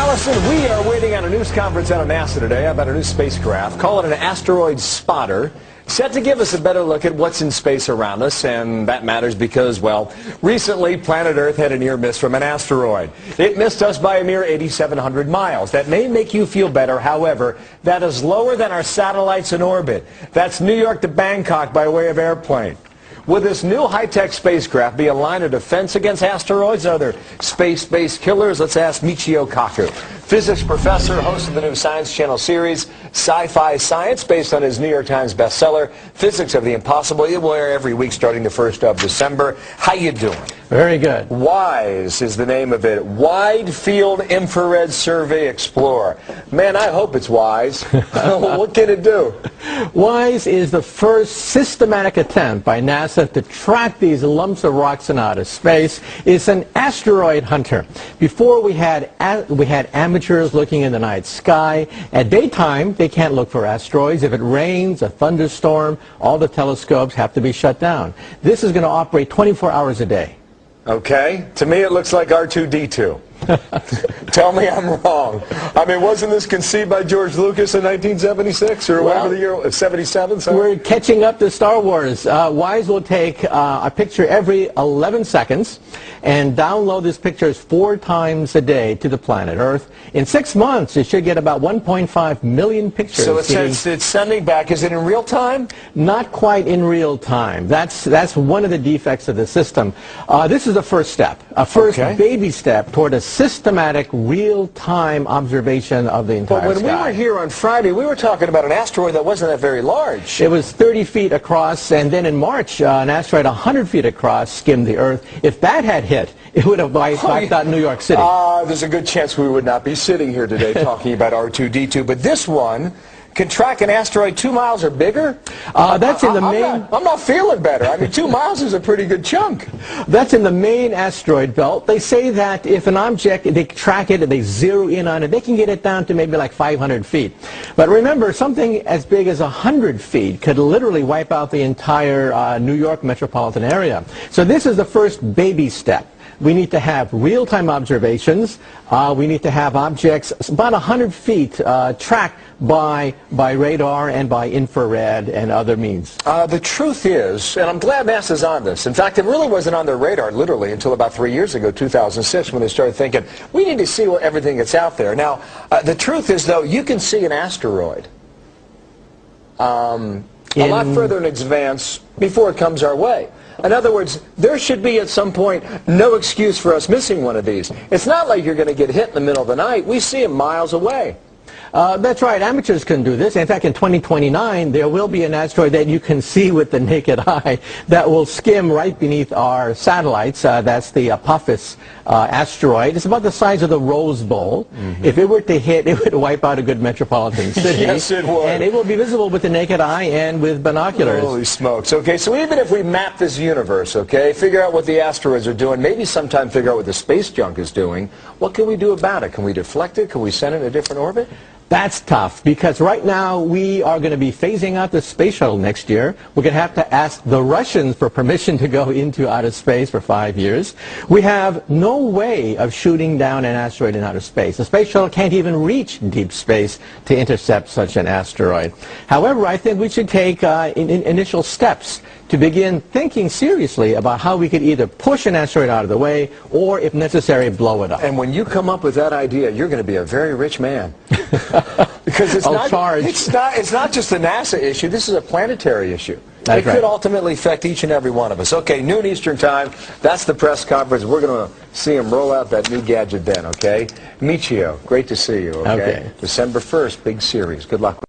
Allison, we are waiting on a news conference out of NASA today about a new spacecraft. Call it an asteroid spotter, set to give us a better look at what's in space around us. And that matters because, well, recently planet Earth had a near miss from an asteroid. It missed us by a mere 8,700 miles. That may make you feel better. However, that is lower than our satellites in orbit. That's New York to Bangkok by way of airplane. Will this new high-tech spacecraft be a line of defense against asteroids and other space-based killers? Let's ask Michio Kaku, physics professor, host of the new Science Channel series, Sci-Fi Science, based on his New York Times bestseller, Physics of the Impossible. It will air every week starting the 1st of December. How you doing? Very good. WISE is the name of it. Wide Field Infrared Survey Explorer. Man, I hope it's WISE. What can it do? WISE is the first systematic attempt by NASA to track these lumps of rocks in outer space. It's an asteroid hunter. Before we had amateurs looking in the night sky. At daytime, they can't look for asteroids. If it rains, a thunderstorm, all the telescopes have to be shut down. This is going to operate 24 hours a day. Okay. To me, it looks like R2-D2. Tell me I'm wrong. I mean, wasn't this conceived by George Lucas in 1976 or whatever the year, 77? Sorry? We're catching up to Star Wars. WISE will take a picture every 11 seconds and download this pictures 4 times a day to the planet Earth. In 6 months, it should get about 1.5 million pictures. So it's sending back. Is it in real time? Not quite in real time. That's one of the defects of the system. This is the first step, a first baby step toward a systematic, real-time observation of the entire sky. But when we were here on Friday, we were talking about an asteroid that wasn't that very large. It was 30 feet across, and then in March, an asteroid 100 feet across skimmed the Earth. If that had hit, it would have wiped out New York City. There's a good chance we would not be sitting here today talking about R2-D2, but this one can track an asteroid 2 miles or bigger? That's in the main... I'm not feeling better. I mean, 2 miles is a pretty good chunk. That's in the main asteroid belt. They say that if an object, they track it and they zero in on it, they can get it down to maybe like 500 feet. But remember, something as big as 100 feet could literally wipe out the entire New York metropolitan area. So this is the first baby step. We need to have real-time observations. We need to have objects about 100 feet tracked by radar and by infrared and other means. The truth is, and I'm glad NASA's on this. In fact, it really wasn't on their radar, literally, until about 3 years ago, 2006, when they started thinking, we need to see everything that's out there. Now, the truth is, though, you can see an asteroid a lot further in advance before it comes our way. In other words, there should be at some point no excuse for us missing one of these. It's not like you're going to get hit in the middle of the night. We see them miles away. That's right. Amateurs can do this. In fact, in 2029, there will be an asteroid that you can see with the naked eye that will skim right beneath our satellites. That's the Apophis asteroid. It's about the size of the Rose Bowl. If it were to hit, it would wipe out a good metropolitan city. Yes, it would. And it will be visible with the naked eye and with binoculars. Holy smokes. Okay, so even if we map this universe, okay, figure out what the asteroids are doing, maybe sometime figure out what the space junk is doing, what can we do about it? Can we deflect it? Can we send it in a different orbit? That's tough, because right now we are going to be phasing out the space shuttle next year. We're going to have to ask the Russians for permission to go into outer space for 5 years. We have no way of shooting down an asteroid in outer space. The space shuttle can't even reach deep space to intercept such an asteroid. However, I think we should take initial steps to begin thinking seriously about how we could either push an asteroid out of the way or, if necessary, blow it up. And when you come up with that idea, you're going to be a very rich man. Because it's not just a NASA issue. This is a planetary issue. It could ultimately affect each and every one of us. Okay, noon Eastern time. That's the press conference. We're going to see him roll out that new gadget then, okay? Michio, great to see you, okay? December 1st, big series. Good luck.